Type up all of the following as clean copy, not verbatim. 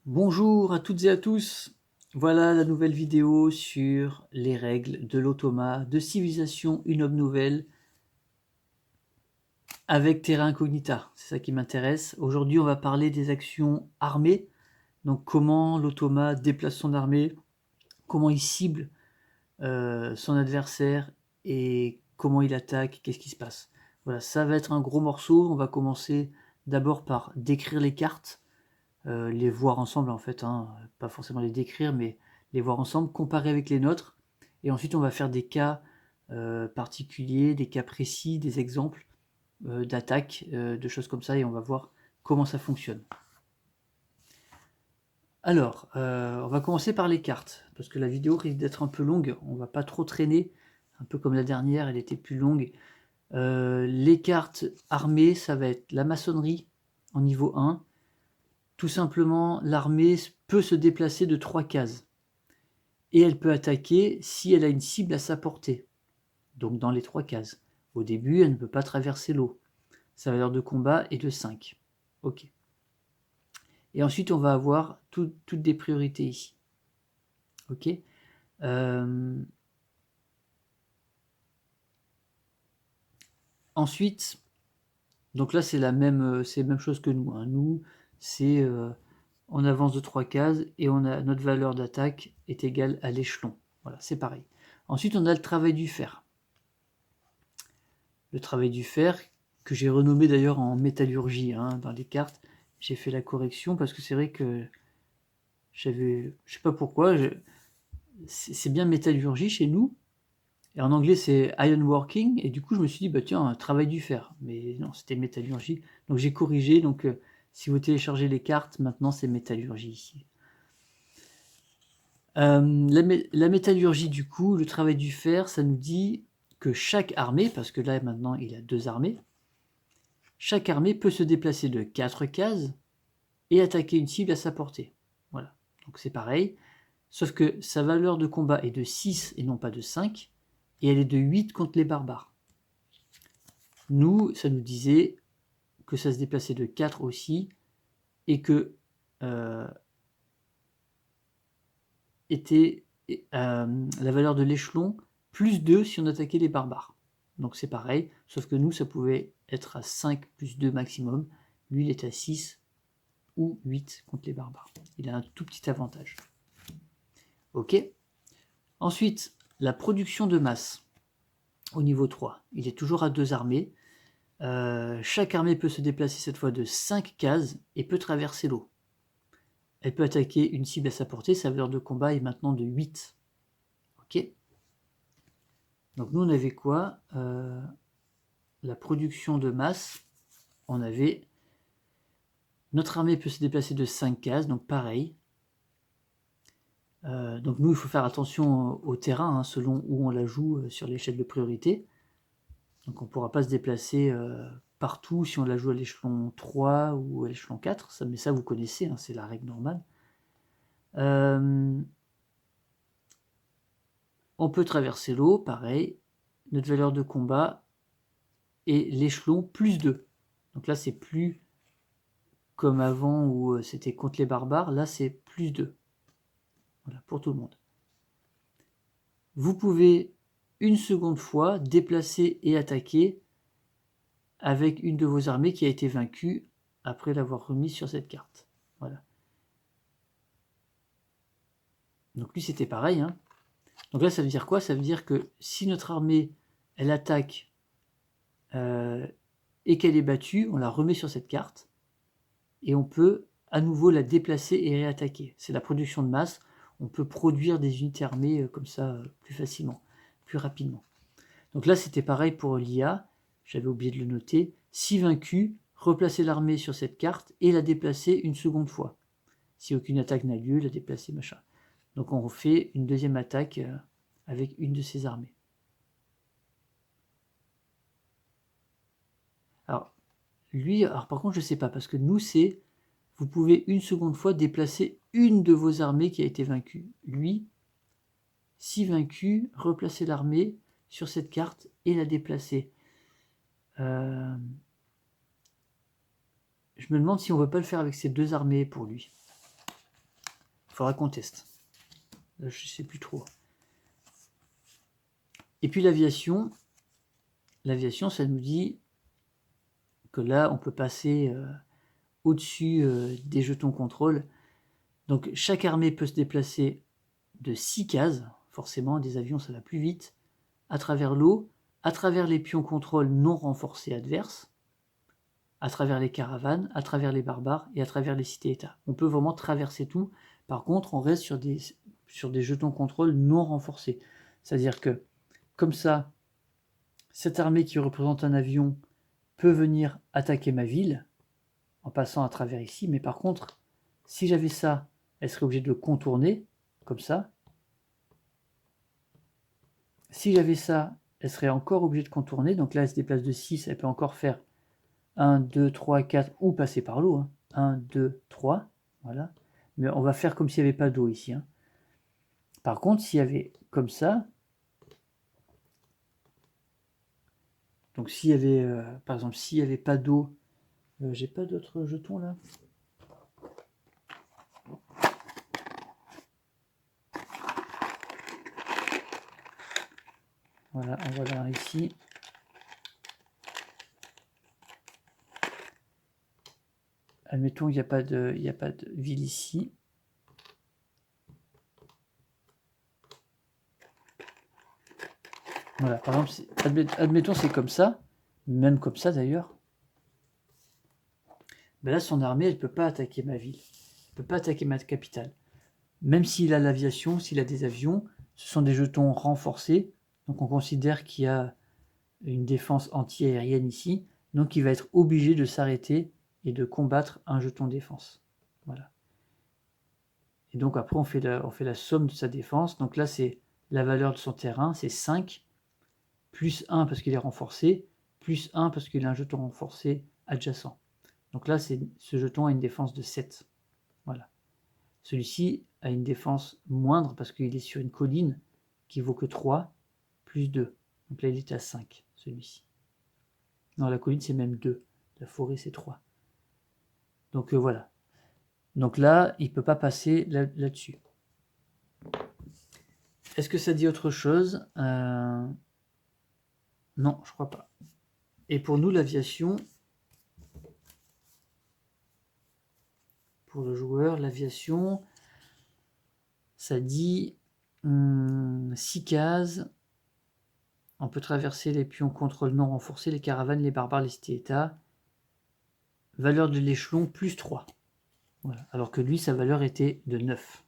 Bonjour à toutes et à tous. Voilà la nouvelle vidéo sur les règles de l'automa de Civilisation, une œuvre nouvelle avec Terra Incognita. C'est ça qui m'intéresse. Aujourd'hui, on va parler des actions armées. Donc, comment l'automa déplace son armée, comment il cible son adversaire et comment il attaque, qu'est-ce qui se passe. Voilà, ça va être un gros morceau. On va commencer d'abord par décrire les cartes. Les voir ensemble en fait, hein, pas forcément les décrire, mais les voir ensemble, comparer avec les nôtres, et ensuite on va faire des cas particuliers, des cas précis, des exemples d'attaques, de choses comme ça, et on va voir comment ça fonctionne. Alors, on va commencer par les cartes, parce que la vidéo risque d'être un peu longue, on va pas trop traîner, un peu comme la dernière, elle était plus longue. Les cartes armées, ça va être la maçonnerie en niveau 1, tout simplement, l'armée peut se déplacer de 3 cases. Et elle peut attaquer si elle a une cible à sa portée. Donc dans les 3 cases. Au début, elle ne peut pas traverser l'eau. Sa valeur de combat est de 5. Ok. Et ensuite, on va avoir toutes des priorités ici. Ok. Ensuite, donc là, c'est la même chose que nous, hein. Nous, c'est on avance de 3 cases et on a notre valeur d'attaque est égale à l'échelon. Voilà, c'est pareil. Ensuite, on a le travail du fer. Le travail du fer, que j'ai renommé d'ailleurs en métallurgie, hein, dans les cartes. J'ai fait la correction parce que c'est vrai que j'avais, je sais pas pourquoi, c'est bien métallurgie chez nous, et en anglais c'est ironworking, et du coup je me suis dit, bah tiens, un travail du fer, mais non, c'était métallurgie, donc j'ai corrigé, donc si vous téléchargez les cartes, maintenant c'est métallurgie ici. La métallurgie, du coup, le travail du fer, ça nous dit que chaque armée, parce que là maintenant il a 2 armées, chaque armée peut se déplacer de 4 cases et attaquer une cible à sa portée. Voilà, donc c'est pareil, sauf que sa valeur de combat est de 6 et non pas de 5, et elle est de 8 contre les barbares. Nous, ça nous disait que ça se déplaçait de 4 aussi, et que était la valeur de l'échelon plus 2 si on attaquait les barbares. Donc c'est pareil, sauf que nous, ça pouvait être à 5 plus 2 maximum. Lui, il est à 6 ou 8 contre les barbares. Il a un tout petit avantage. Ok. Ensuite, la production de masse au niveau 3. Il est toujours à 2 armées. Chaque armée peut se déplacer cette fois de 5 cases et peut traverser l'eau. Elle peut attaquer une cible à sa portée. Sa valeur de combat est maintenant de 8. Ok. Donc nous, on avait quoi? La production de masse. On avait... Notre armée peut se déplacer de 5 cases, donc pareil. Donc nous, il faut faire attention au terrain, hein, selon où on la joue sur l'échelle de priorité. Donc on ne pourra pas se déplacer partout si on la joue à l'échelon 3 ou à l'échelon 4, ça, mais ça vous connaissez, hein, c'est la règle normale. On peut traverser l'eau, pareil. Notre valeur de combat est l'échelon plus 2. Donc là, c'est plus comme avant où c'était contre les barbares, là c'est plus 2. Voilà, pour tout le monde. Vous pouvez une seconde fois déplacer et attaquer avec une de vos armées qui a été vaincue après l'avoir remise sur cette carte. Voilà. Donc lui c'était pareil, hein. Donc là ça veut dire quoi? Ça veut dire que si notre armée elle attaque et qu'elle est battue, on la remet sur cette carte et on peut à nouveau la déplacer et réattaquer. C'est la production de masse, on peut produire des unités armées comme ça plus facilement, plus rapidement. Donc là c'était pareil pour l'IA, j'avais oublié de le noter. Si vaincu, replacer l'armée sur cette carte et la déplacer une seconde fois. Si aucune attaque n'a lieu, la déplacer, machin. Donc on refait une deuxième attaque avec une de ces armées. Alors, lui, alors par contre, je ne sais pas, parce que nous, c'est, vous pouvez une seconde fois déplacer une de vos armées qui a été vaincue. Lui, si vaincu, replacer l'armée sur cette carte et la déplacer. Je me demande si on ne veut pas le faire avec ces 2 armées pour lui. Il faudra qu'on teste. Là, je ne sais plus trop. Et puis l'aviation, ça nous dit que là, on peut passer au-dessus des jetons contrôle. Donc chaque armée peut se déplacer de 6 cases, forcément, des avions ça va plus vite, à travers l'eau, à travers les pions contrôle non renforcés adverses, à travers les caravanes, à travers les barbares et à travers les cités-états. On peut vraiment traverser tout. Par contre, on reste sur des jetons contrôle non renforcés. C'est-à-dire que, comme ça, cette armée qui représente un avion peut venir attaquer ma ville en passant à travers ici, mais par contre, si j'avais ça, elle serait obligée de le contourner, comme ça. Si j'avais ça, elle serait encore obligée de contourner, donc là elle se déplace de 6, elle peut encore faire 1, 2, 3, 4, ou passer par l'eau, hein. 1, 2, 3, voilà. Mais on va faire comme s'il n'y avait pas d'eau ici, hein. Par contre, s'il y avait comme ça, donc s'il y avait, par exemple, s'il n'y avait pas d'eau, j'ai pas d'autres jetons là. Voilà, on va là ici. Admettons qu'il n'y a pas de ville ici. Voilà, par exemple, admettons c'est comme ça, même comme ça d'ailleurs. Ben là, son armée, elle ne peut pas attaquer ma ville. Elle ne peut pas attaquer ma capitale. Même s'il a l'aviation, s'il a des avions, ce sont des jetons renforcés. Donc on considère qu'il y a une défense anti-aérienne ici. Donc il va être obligé de s'arrêter et de combattre un jeton défense. Voilà. Et donc après, on fait la somme de sa défense. Donc là, c'est la valeur de son terrain, c'est 5, plus 1 parce qu'il est renforcé, plus 1 parce qu'il a un jeton renforcé adjacent. Donc là, ce jeton a une défense de 7. Voilà. Celui-ci a une défense moindre parce qu'il est sur une colline qui vaut que 3, plus 2. Donc là, il est à 5, celui-ci. Non, la colline, c'est même 2. La forêt, c'est 3. Donc voilà. Donc là, il ne peut pas passer là-dessus. Est-ce que ça dit autre chose? Non, je crois pas. Et pour nous, l'aviation, pour le joueur, l'aviation, ça dit 6 cases. On peut traverser les pions contrôle non renforcés, les caravanes, les barbares, les cités-états. Valeur de l'échelon, plus 3. Voilà. Alors que lui, sa valeur était de 9.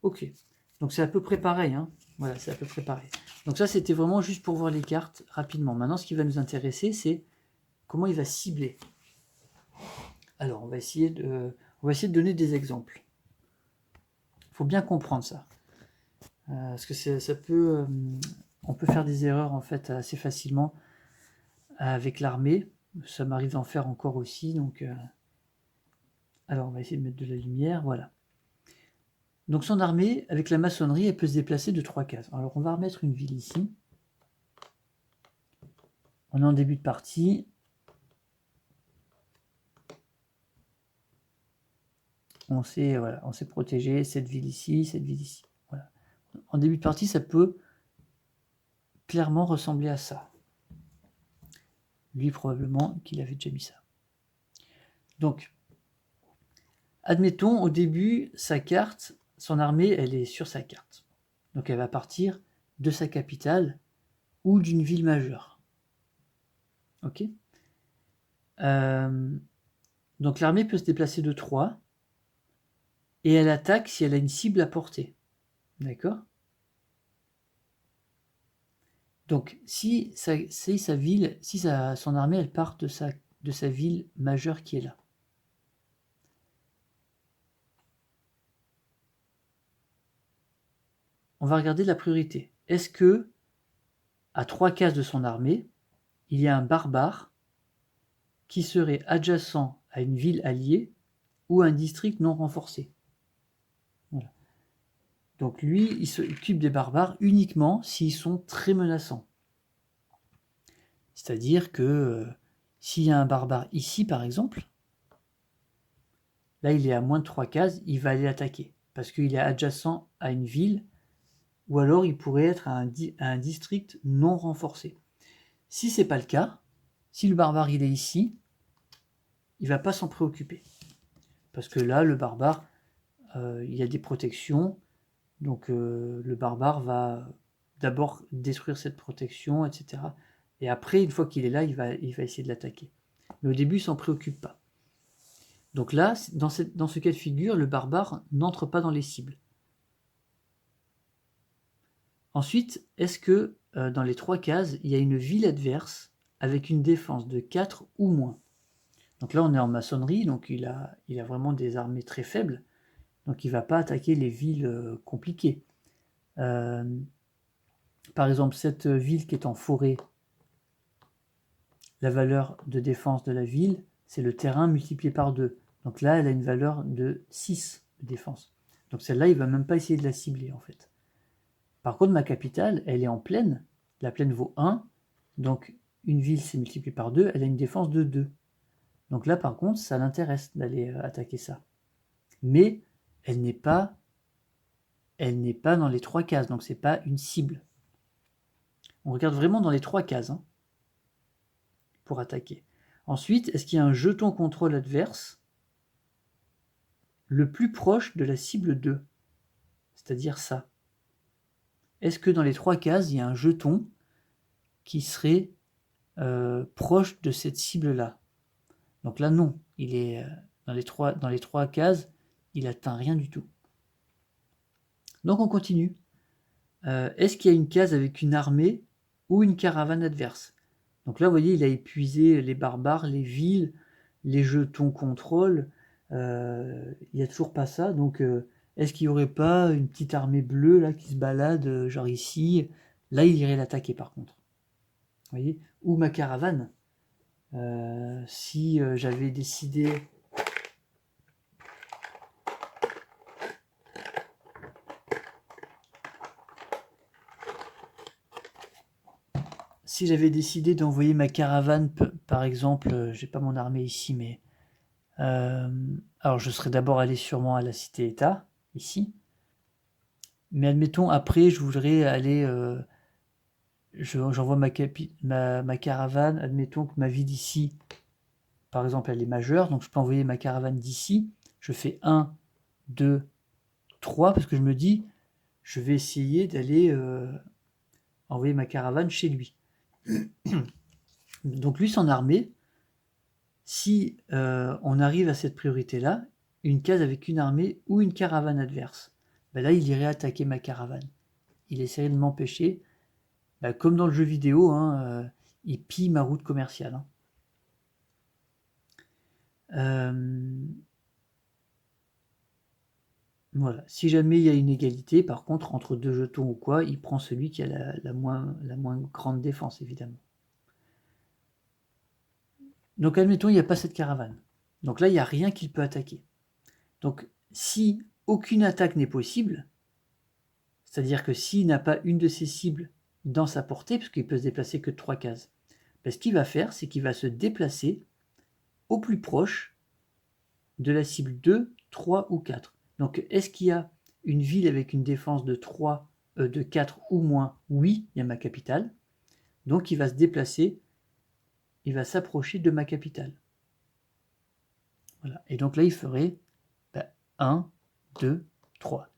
Ok. Donc c'est à peu près pareil, hein. Voilà, c'est à peu près pareil. Donc ça, c'était vraiment juste pour voir les cartes rapidement. Maintenant, ce qui va nous intéresser, c'est comment il va cibler. Alors, on va essayer de donner des exemples. Il faut bien comprendre ça. Parce que ça peut... on peut faire des erreurs, en fait, assez facilement avec l'armée. Ça m'arrive d'en faire encore aussi, donc... Alors, on va essayer de mettre de la lumière, voilà. Donc son armée, avec la maçonnerie, elle peut se déplacer de 3 cases. Alors on va remettre une ville ici. On est en début de partie. On s'est protégé, cette ville ici, cette ville ici. Voilà. En début de partie, ça peut clairement ressembler à ça. Lui, probablement qu'il avait déjà mis ça. Donc, admettons, au début, sa carte, son armée, elle est sur sa carte. Donc elle va partir de sa capitale ou d'une ville majeure. Ok. Donc l'armée peut se déplacer de 3 et elle attaque si elle a une cible à portée. D'accord? Donc si son armée elle part de sa ville majeure qui est là. On va regarder la priorité. Est-ce que à 3 cases de son armée, il y a un barbare qui serait adjacent à une ville alliée ou un district non renforcé? Voilà. Donc lui, il s'occupe des barbares uniquement s'ils sont très menaçants. C'est-à-dire que s'il y a un barbare ici, par exemple, là il est à moins de 3 cases, il va aller attaquer, parce qu'il est adjacent à une ville, ou alors il pourrait être à un district non renforcé. Si c'est pas le cas, si le barbare il est ici, il va pas s'en préoccuper. Parce que là, le barbare, il y a des protections, donc le barbare va d'abord détruire cette protection, etc. Et après, une fois qu'il est là, il va essayer de l'attaquer. Mais au début, il s'en préoccupe pas. Donc là, dans ce cas de figure, le barbare n'entre pas dans les cibles. Ensuite, est-ce que dans les 3 cases, il y a une ville adverse avec une défense de 4 ou moins? Donc là, on est en maçonnerie, donc il a vraiment des armées très faibles, donc il ne va pas attaquer les villes compliquées. Par exemple, cette ville qui est en forêt, la valeur de défense de la ville, c'est le terrain multiplié par 2. Donc là, elle a une valeur de 6 de défense. Donc celle-là, il ne va même pas essayer de la cibler, en fait. Par contre, ma capitale, elle est en plaine. La plaine vaut 1. Donc, une ville, c'est multiplié par 2. Elle a une défense de 2. Donc là, par contre, ça l'intéresse d'aller attaquer ça. Mais elle n'est pas dans les 3 cases. Donc, c'est pas une cible. On regarde vraiment dans les 3 cases pour attaquer. Ensuite, est-ce qu'il y a un jeton contrôle adverse le plus proche de la cible 2? C'est-à-dire ça. Est-ce que dans les 3 cases, il y a un jeton qui serait proche de cette cible-là? Donc là, non. Il est dans les trois cases, il atteint rien du tout. Donc on continue. Est-ce qu'il y a une case avec une armée ou une caravane adverse? Donc là, vous voyez, il a épuisé les barbares, les villes, les jetons contrôle. Il n'y a toujours pas ça. Donc, est-ce qu'il n'y aurait pas une petite armée bleue là qui se balade, genre ici? Là, il irait l'attaquer par contre. Vous voyez? Ou ma caravane. Si j'avais décidé... Si j'avais décidé d'envoyer ma caravane, par exemple, j'ai pas mon armée ici, mais alors je serais d'abord allé sûrement à la cité-État, ici. Mais admettons, après, je voudrais aller, j'envoie ma caravane, admettons que ma ville ici, par exemple, elle est majeure, donc je peux envoyer ma caravane d'ici. Je fais 1, 2, 3, parce que je me dis, je vais essayer d'aller envoyer ma caravane chez lui. Donc lui, son armée, si on arrive à cette priorité-là, une case avec une armée ou une caravane adverse, ben là, il irait attaquer ma caravane. Il essaierait de m'empêcher, ben, comme dans le jeu vidéo, il pille ma route commerciale. Voilà. Si jamais il y a une égalité, par contre, entre 2 jetons ou quoi, il prend celui qui a la moins grande défense, évidemment. Donc admettons, il n'y a pas cette caravane. Donc là, il n'y a rien qu'il peut attaquer. Donc si aucune attaque n'est possible, c'est-à-dire que s'il n'a pas une de ses cibles dans sa portée, parce qu'il peut se déplacer que de 3 cases, ben, ce qu'il va faire, c'est qu'il va se déplacer au plus proche de la cible 2, 3 ou 4. Donc est-ce qu'il y a une ville avec une défense de 4 ou moins? Oui, il y a ma capitale. Donc il va se déplacer, il va s'approcher de ma capitale. Voilà. Et donc là, il ferait 1, 2, 3.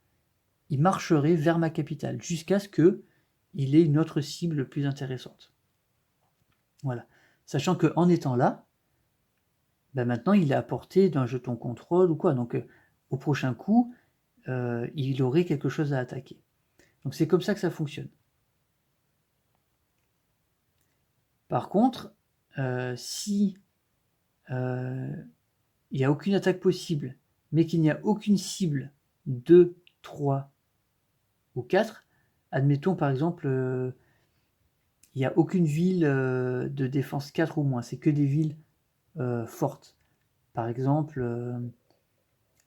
Il marcherait vers ma capitale jusqu'à ce qu'il ait une autre cible plus intéressante. Voilà. Sachant qu'en étant là, maintenant il est à portée d'un jeton contrôle ou quoi. Donc au prochain coup, il aurait quelque chose à attaquer. Donc c'est comme ça que ça fonctionne. Par contre, si il n'y a aucune attaque possible, mais qu'il n'y a aucune cible 2, 3 ou 4, admettons par exemple, il n'y a aucune ville de défense 4 ou moins, c'est que des villes fortes. Par exemple,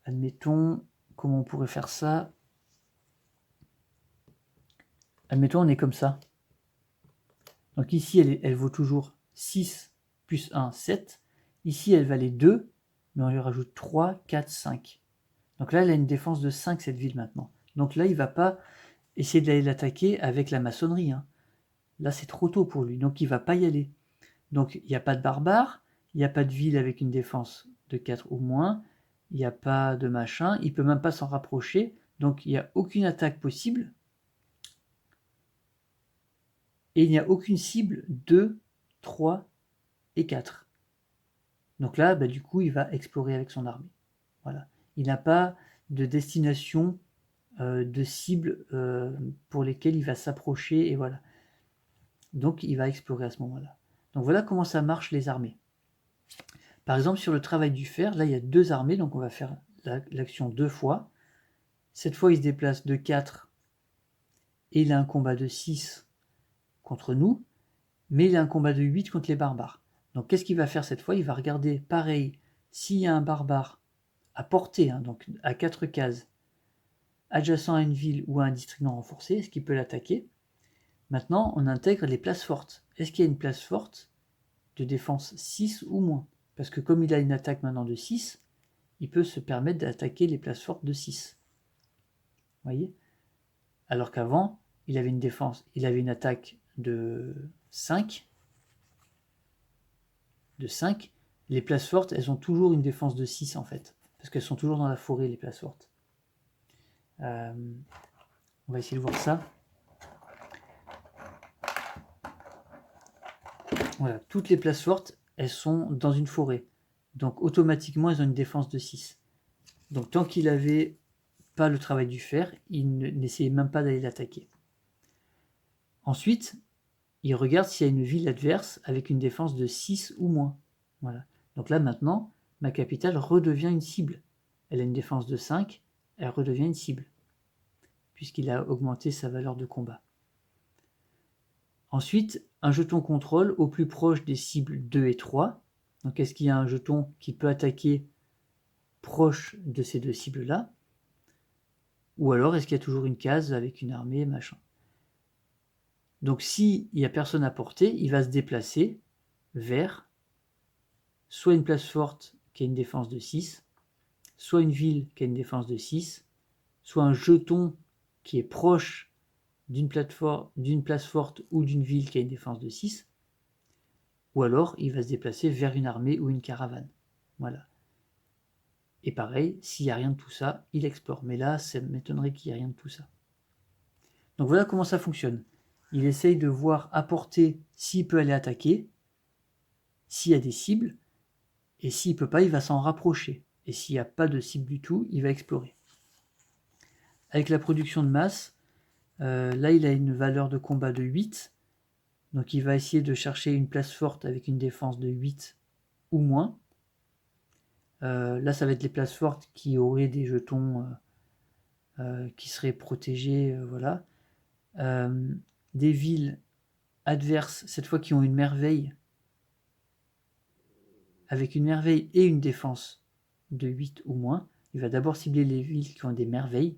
admettons, comment on pourrait faire ça? Admettons, on est comme ça. Donc ici, elle vaut toujours 6 plus 1, 7. Ici, elle valait 2. mais on lui rajoute 3, 4, 5. Donc là, elle a une défense de 5, cette ville, maintenant. Donc là, il ne va pas essayer d'aller l'attaquer avec la maçonnerie. Hein. Là, c'est trop tôt pour lui, donc il ne va pas y aller. Donc, il n'y a pas de barbare, il n'y a pas de ville avec une défense de 4 ou moins, il n'y a pas de machin, il ne peut même pas s'en rapprocher, donc il n'y a aucune attaque possible. Et il n'y a aucune cible 2, 3 et 4. Donc là, du coup, il va explorer avec son armée. Voilà. Il n'a pas de destination de cibles pour lesquelles il va s'approcher, et voilà. Donc, il va explorer à ce moment-là. Donc voilà comment ça marche les armées. Par exemple, sur le travail du fer, là, il y a 2 armées, donc on va faire l'action 2 fois. Cette fois, il se déplace de 4 et il a un combat de 6 contre nous, mais il a un combat de 8 contre les barbares. Donc qu'est-ce qu'il va faire cette fois? Il va regarder, pareil, s'il y a un barbare à portée, hein, donc à 4 cases, adjacent à une ville ou à un district non renforcé, est-ce qu'il peut l'attaquer? Maintenant, on intègre les places fortes. Est-ce qu'il y a une place forte de défense 6 ou moins? Parce que comme il a une attaque maintenant de 6, il peut se permettre d'attaquer les places fortes de 6. Vous voyez? Alors qu'avant, il avait une défense, il avait une attaque de 5. Les places fortes, elles ont toujours une défense de 6 en fait. Parce qu'elles sont toujours dans la forêt, les places fortes. On va essayer de voir ça. Voilà, toutes les places fortes, elles sont dans une forêt. Donc automatiquement, elles ont une défense de 6. Donc tant qu'il n'avait pas le travail du fer, il n'essayait même pas d'aller l'attaquer. Ensuite, il regarde s'il y a une ville adverse avec une défense de 6 ou moins. Voilà. Donc là maintenant, ma capitale redevient une cible. Elle a une défense de 5, elle redevient une cible, puisqu'il a augmenté sa valeur de combat. Ensuite, un jeton contrôle au plus proche des cibles 2 et 3. Donc est-ce qu'il y a un jeton qui peut attaquer proche de ces 2 cibles-là? Ou alors est-ce qu'il y a toujours une case avec une armée, machin? Donc s'il n'y a personne à porter, il va se déplacer vers soit une place forte qui a une défense de 6, soit une ville qui a une défense de 6, soit un jeton qui est proche d'une place forte ou d'une ville qui a une défense de 6, ou alors il va se déplacer vers une armée ou une caravane. Voilà. Et pareil, s'il n'y a rien de tout ça, il explore. Mais là, ça m'étonnerait qu'il n'y ait rien de tout ça. Donc voilà comment ça fonctionne. Il essaye de voir à portée s'il peut aller attaquer, s'il y a des cibles, et s'il ne peut pas, il va s'en rapprocher. Et s'il n'y a pas de cible du tout, il va explorer. Avec la production de masse, là il a une valeur de combat de 8, donc il va essayer de chercher une place forte avec une défense de 8 ou moins. Là ça va être les places fortes qui auraient des jetons qui seraient protégés, voilà. Des villes adverses, cette fois qui ont une merveille, avec une merveille et une défense de 8 ou moins. Il va d'abord cibler les villes qui ont des merveilles.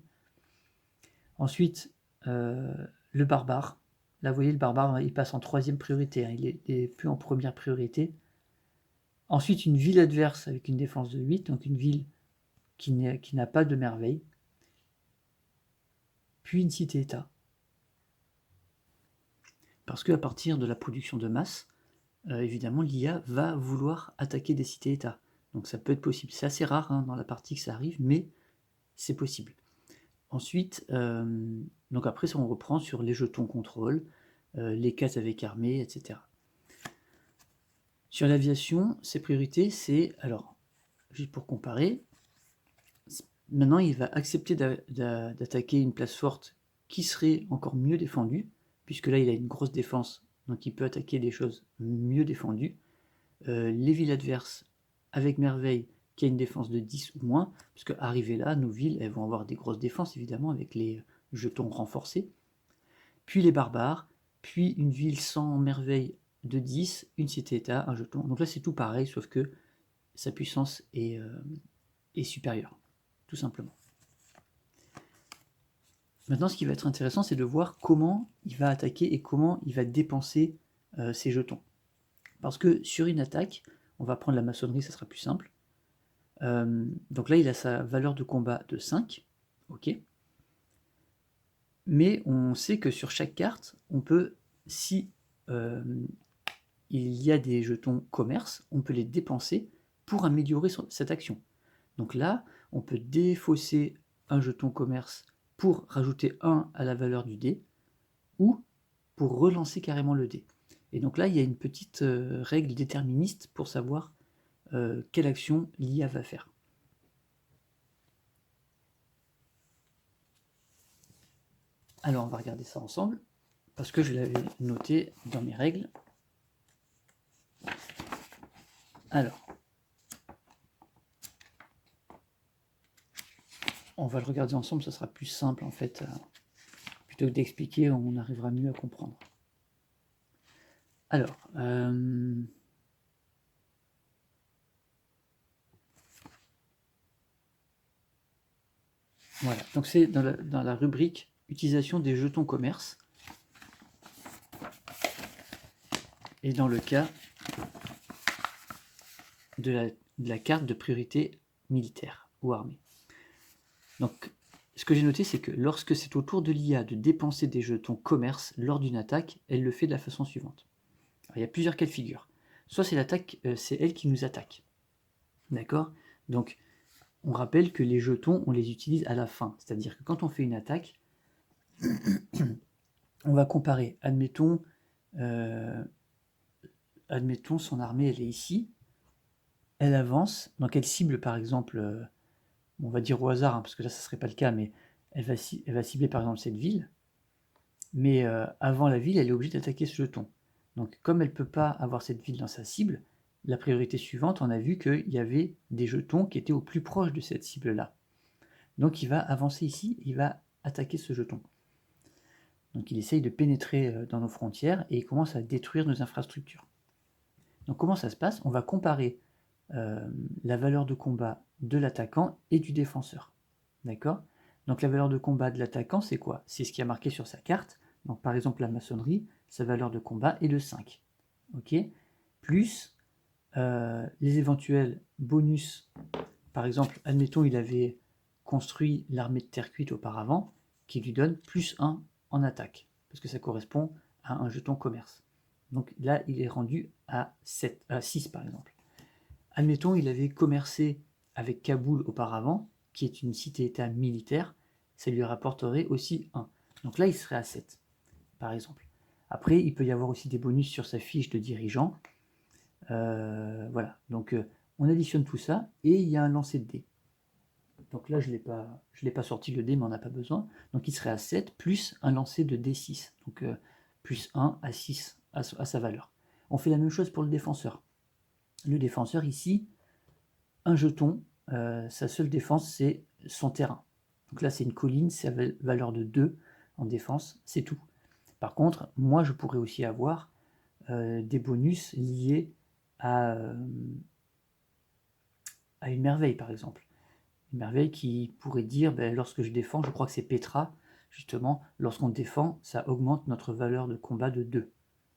Ensuite, le barbare. Là, vous voyez, le barbare, il passe en 3e priorité. Hein, il n'est plus en première priorité. Ensuite, une ville adverse avec une défense de 8, donc une ville qui n'a pas de merveille. Puis une cité-État. Parce qu'à partir de la production de masse, évidemment, l'IA va vouloir attaquer des cités-États. Donc ça peut être possible. C'est assez rare dans la partie que ça arrive, mais c'est possible. Ensuite, donc après ça on reprend sur les jetons contrôle, les cases avec armée, etc. Sur l'aviation, ses priorités, c'est, alors, juste pour comparer, maintenant il va accepter d'attaquer une place forte qui serait encore mieux défendue, puisque là il a une grosse défense, donc il peut attaquer des choses mieux défendues. Les villes adverses, avec merveille, qui a une défense de 10 ou moins, parce qu'arrivé là, nos villes, elles vont avoir des grosses défenses, évidemment, avec les jetons renforcés. Puis les barbares, puis une ville sans merveille de 10, une cité-état, un jeton. Donc là, c'est tout pareil, sauf que sa puissance est supérieure, tout simplement. Maintenant, ce qui va être intéressant, c'est de voir comment il va attaquer et comment il va dépenser ses jetons. Parce que sur une attaque, on va prendre la maçonnerie, ça sera plus simple. Donc là, il a sa valeur de combat de 5. Ok. Mais on sait que sur chaque carte, on peut, si il y a des jetons commerce, on peut les dépenser pour améliorer cette action. Donc là, on peut défausser un jeton commerce pour rajouter 1 à la valeur du dé, ou pour relancer carrément le dé. Et donc là, il y a une petite règle déterministe pour savoir quelle action l'IA va faire. Alors on va regarder ça ensemble, parce que je l'avais noté dans mes règles. Alors, on va le regarder ensemble, ça sera plus simple en fait. Plutôt que d'expliquer, on arrivera mieux à comprendre. Alors, voilà, donc c'est dans la rubrique utilisation des jetons commerce. Et dans le cas de la carte de priorité militaire ou armée. Donc, ce que j'ai noté, c'est que lorsque c'est au tour de l'IA de dépenser des jetons commerce lors d'une attaque, elle le fait de la façon suivante. Alors, il y a plusieurs cas de figure. Soit c'est l'attaque, c'est elle qui nous attaque. D'accord? Donc, on rappelle que les jetons, on les utilise à la fin. C'est-à-dire que quand on fait une attaque, on va comparer. Admettons, son armée, elle est ici. Elle avance. Donc, elle cible, par exemple, on va dire au hasard, hein, parce que là, ça ne serait pas le cas, mais elle va cibler, par exemple, cette ville. Mais avant la ville, elle est obligée d'attaquer ce jeton. Donc, comme elle ne peut pas avoir cette ville dans sa cible, la priorité suivante, on a vu qu'il y avait des jetons qui étaient au plus proche de cette cible-là. Donc, il va avancer ici, il va attaquer ce jeton. Donc, il essaye de pénétrer dans nos frontières et il commence à détruire nos infrastructures. Donc, comment ça se passe? On va comparer la valeur de combat de l'attaquant et du défenseur. D'accord? Donc, la valeur de combat de l'attaquant, c'est quoi? C'est ce qui a marqué sur sa carte. Donc, par exemple, la maçonnerie, sa valeur de combat est de 5. Ok? Plus les éventuels bonus. Par exemple, admettons, il avait construit l'armée de terre cuite auparavant, qui lui donne plus 1 en attaque, parce que ça correspond à un jeton commerce. Donc là, il est rendu à 6 par exemple. Admettons, il avait commercé avec Kaboul auparavant, qui est une cité-état militaire, ça lui rapporterait aussi 1. Donc là, il serait à 7, par exemple. Après, il peut y avoir aussi des bonus sur sa fiche de dirigeant. Voilà, donc on additionne tout ça, et il y a un lancer de dés. Donc là, je l'ai pas sorti le dé, mais on n'a pas besoin. Donc il serait à 7, plus un lancer de D6. Donc plus 1 à 6 à sa valeur. On fait la même chose pour le défenseur. Le défenseur, ici, un jeton, sa seule défense, c'est son terrain. Donc là, c'est une colline, c'est à valeur de 2 en défense, c'est tout. Par contre, moi, je pourrais aussi avoir des bonus liés à une merveille, par exemple. Une merveille qui pourrait dire, lorsque je défends, je crois que c'est Petra, justement, lorsqu'on défend, ça augmente notre valeur de combat de 2.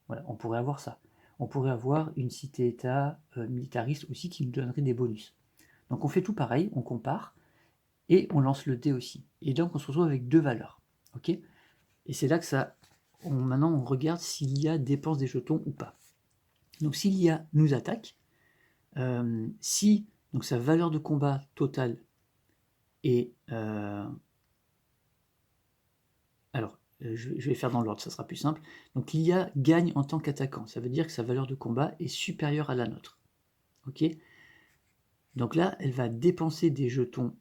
Voilà, on pourrait avoir ça. On pourrait avoir une cité-état militariste aussi qui nous donnerait des bonus. Donc on fait tout pareil, on compare, et on lance le dé aussi. Et donc on se retrouve avec 2 valeurs. Ok? Et c'est là que maintenant on regarde s'il y a dépense des jetons ou pas. Donc s'il y a nous attaque, si donc sa valeur de combat totale est... je vais faire dans l'ordre, ça sera plus simple. Donc l'IA gagne en tant qu'attaquant. Ça veut dire que sa valeur de combat est supérieure à la nôtre. Ok? Donc là, elle va dépenser des jetons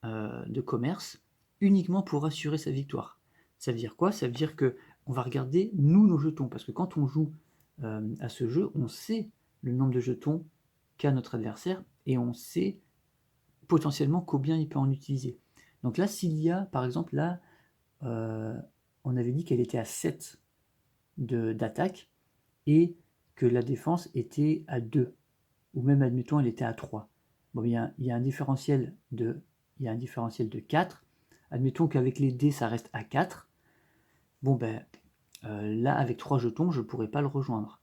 de commerce uniquement pour assurer sa victoire. Ça veut dire quoi? Ça veut dire que on va regarder, nous, nos jetons. Parce que quand on joue à ce jeu, on sait le nombre de jetons qu'a notre adversaire et on sait potentiellement combien il peut en utiliser. Donc là, s'il y a, par exemple, là, on avait dit qu'elle était à 7 d'attaque et que la défense était à 2. Ou même, admettons, elle était à 3. Bon, il y a un différentiel de 4. Admettons qu'avec les dés, ça reste à 4. Bon, là, avec 3 jetons, je ne pourrais pas le rejoindre.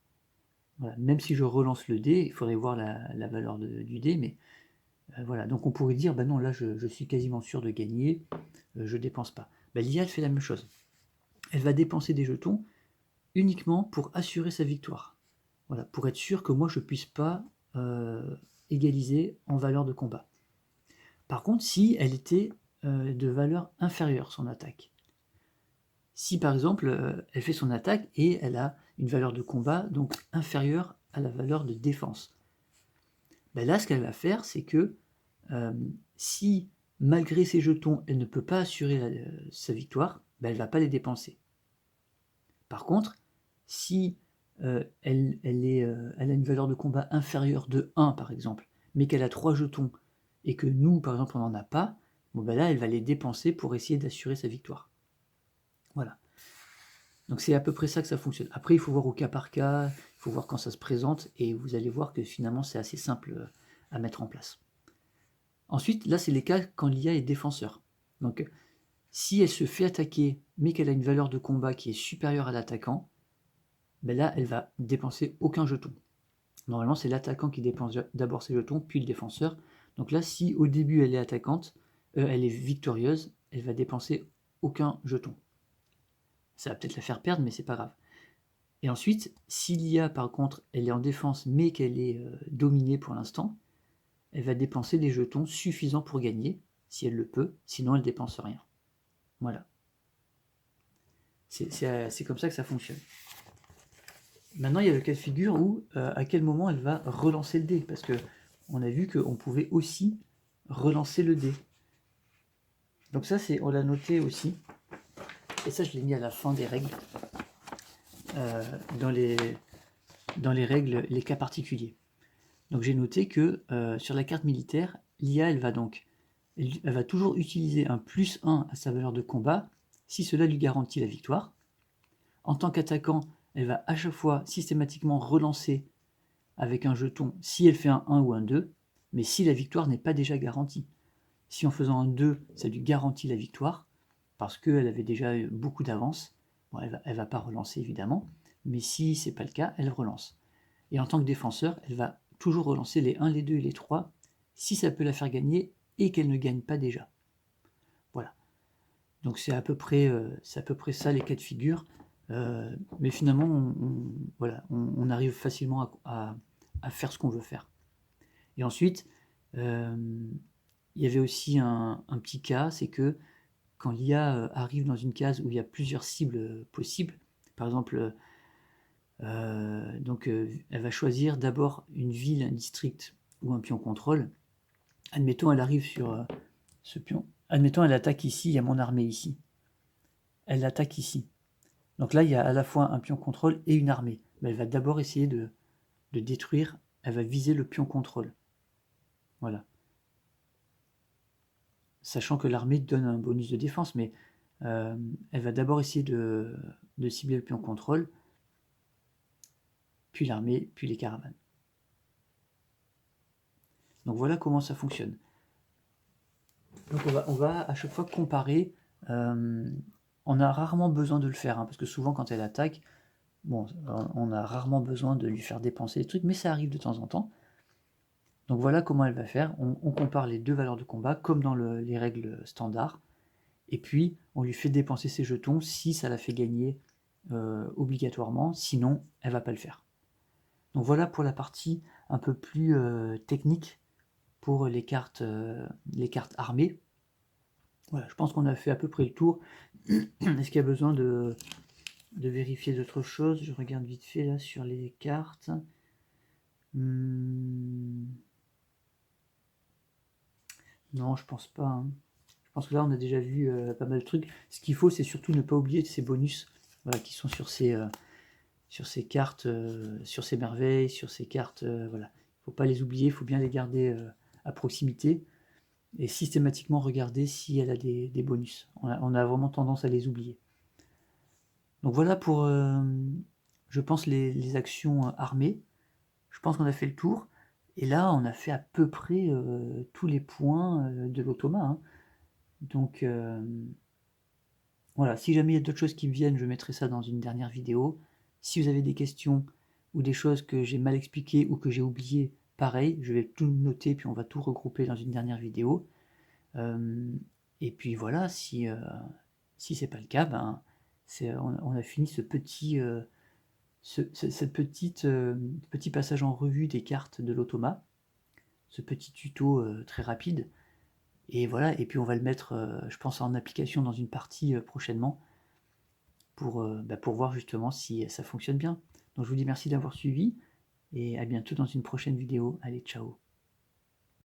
Voilà. Même si je relance le dé, il faudrait voir la valeur du dé, mais Voilà, donc on pourrait dire, bah non, là je suis quasiment sûr de gagner, je dépense pas. Bah, l'IA elle fait la même chose. Elle va dépenser des jetons uniquement pour assurer sa victoire. Voilà, pour être sûr que moi je puisse pas égaliser en valeur de combat. Par contre, si elle était de valeur inférieure, son attaque. Si par exemple, elle fait son attaque et elle a une valeur de combat donc inférieure à la valeur de défense. Ben là, ce qu'elle va faire, c'est que si malgré ses jetons, elle ne peut pas assurer sa victoire, ben elle ne va pas les dépenser. Par contre, si elle a une valeur de combat inférieure de 1 par exemple, mais qu'elle a 3 jetons et que nous, par exemple, on n'en a pas, bon ben là, elle va les dépenser pour essayer d'assurer sa victoire. Voilà. Donc c'est à peu près ça que ça fonctionne. Après, il faut voir au cas par cas, il faut voir quand ça se présente, et vous allez voir que finalement c'est assez simple à mettre en place. Ensuite, là c'est les cas quand l'IA est défenseur. Donc si elle se fait attaquer, mais qu'elle a une valeur de combat qui est supérieure à l'attaquant, ben là elle va dépenser aucun jeton. Normalement c'est l'attaquant qui dépense d'abord ses jetons, puis le défenseur. Donc là si au début elle est attaquante, elle est victorieuse, elle va dépenser aucun jeton. Ça va peut-être la faire perdre, mais c'est pas grave. Et ensuite, si l'IA par contre elle est en défense mais qu'elle est dominée pour l'instant, elle va dépenser des jetons suffisants pour gagner, si elle le peut, sinon elle dépense rien. Voilà. C'est comme ça que ça fonctionne. Maintenant, il y a le cas de figure où à quel moment elle va relancer le dé, parce que on a vu qu'on pouvait aussi relancer le dé. Donc ça, on l'a noté aussi, et ça je l'ai mis à la fin des règles, dans les règles, les cas particuliers. Donc j'ai noté que sur la carte militaire, l'IA elle va toujours utiliser un +1 à sa valeur de combat si cela lui garantit la victoire. En tant qu'attaquant, elle va à chaque fois systématiquement relancer avec un jeton si elle fait un 1 ou un 2, mais si la victoire n'est pas déjà garantie. Si en faisant un 2, ça lui garantit la victoire, parce qu'elle avait déjà beaucoup d'avance, bon, elle va pas relancer évidemment, mais si c'est pas le cas, elle relance. Et en tant que défenseur, elle va toujours relancer les 1, les 2 et les 3, si ça peut la faire gagner et qu'elle ne gagne pas déjà. Voilà. Donc c'est à peu près ça les cas de figure. Mais finalement, voilà, on arrive facilement à faire ce qu'on veut faire. Et ensuite, il y avait aussi un petit cas, c'est que quand l'IA arrive dans une case où il y a plusieurs cibles possibles, par exemple, elle va choisir d'abord une ville, un district ou un pion contrôle. Admettons, elle arrive sur ce pion. Admettons, elle attaque ici, il y a mon armée ici. Elle attaque ici. Donc là, il y a à la fois un pion contrôle et une armée. Mais elle va d'abord essayer de détruire, elle va viser le pion contrôle. Voilà. Sachant que l'armée donne un bonus de défense, mais elle va d'abord essayer de cibler le pion contrôle, puis l'armée, puis les caravanes. Donc voilà comment ça fonctionne. Donc on va à chaque fois comparer. On a rarement besoin de le faire, hein, parce que souvent quand elle attaque, bon, on a rarement besoin de lui faire dépenser des trucs, mais ça arrive de temps en temps. Donc voilà comment elle va faire. On compare les deux valeurs de combat, comme dans les règles standards. Et puis, on lui fait dépenser ses jetons si ça la fait gagner obligatoirement. Sinon, elle va pas le faire. Donc voilà pour la partie un peu plus technique pour les cartes armées. Voilà, je pense qu'on a fait à peu près le tour. Est-ce qu'il y a besoin de vérifier d'autres choses? Je regarde vite fait là sur les cartes. Non, je pense pas. Hein. Je pense que là, on a déjà vu pas mal de trucs. Ce qu'il faut, c'est surtout ne pas oublier ces bonus qui sont sur ces cartes, sur ces merveilles, sur ces cartes. Voilà. Il ne faut pas les oublier, il faut bien les garder à proximité et systématiquement regarder si elle a des bonus. On a vraiment tendance à les oublier. Donc voilà pour, je pense, les actions armées. Je pense qu'on a fait le tour. Et là, on a fait à peu près tous les points de l'automa. Hein. Donc voilà, si jamais il y a d'autres choses qui me viennent, je mettrai ça dans une dernière vidéo. Si vous avez des questions ou des choses que j'ai mal expliquées ou que j'ai oubliées, pareil, je vais tout noter, puis on va tout regrouper dans une dernière vidéo. Et puis voilà, si c'est pas le cas, ben, on a fini ce petit, cette petit passage en revue des cartes de l'automat, ce petit tuto très rapide. Et voilà, et puis on va le mettre, je pense, en application dans une partie prochainement pour voir justement si ça fonctionne bien. Donc je vous dis merci d'avoir suivi et à bientôt dans une prochaine vidéo. Allez, ciao!